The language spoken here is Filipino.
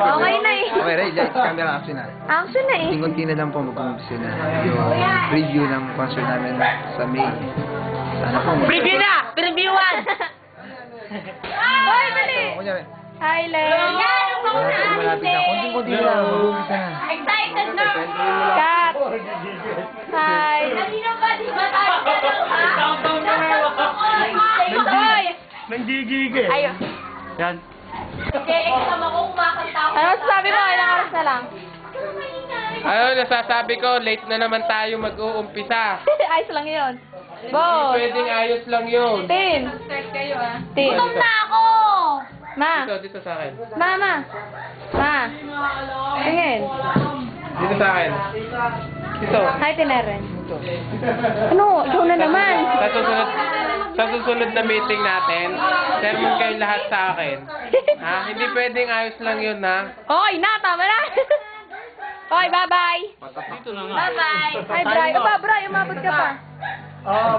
Okay na eh. Okay, Ray, camera action na. Action na eh. Kunti na lang po mag-umpisa na yung review ng concert namin sa May. Sana po. Preview na! Previewan! Hoy, dali! Kunyari, Hi, Len. Yan, ang malapit na. Kunti na lang, mag-umpisa na. Excited na. Kat. Hi. Kanino ba? Di ba tayo Hoy! Nanggigigil. Ayun. Yan. Ano sabi mo? Ilang oras na lang? Ayun, nasasabi ko, late na naman tayo mag-uumpisa. Ayos lang yun. Boss. Pwedeng ayos lang yun. Tin. Tin. Gutom na ako! Ma. Dito sa akin. Mama. Ma. Tingin. Dito sa akin. Dito. Hi, Tineren. Ano? Ikaw na naman. Sa susunod na meeting natin, sermon kayo lahat sa akin. Ha? Hindi pwedeng ayos lang yun, ha? Oy, na, tama na. Oy, bye-bye. Dito na nga. Bye-bye. Hi, Bri. Bye, Bri. Umabot ka pa. Oh,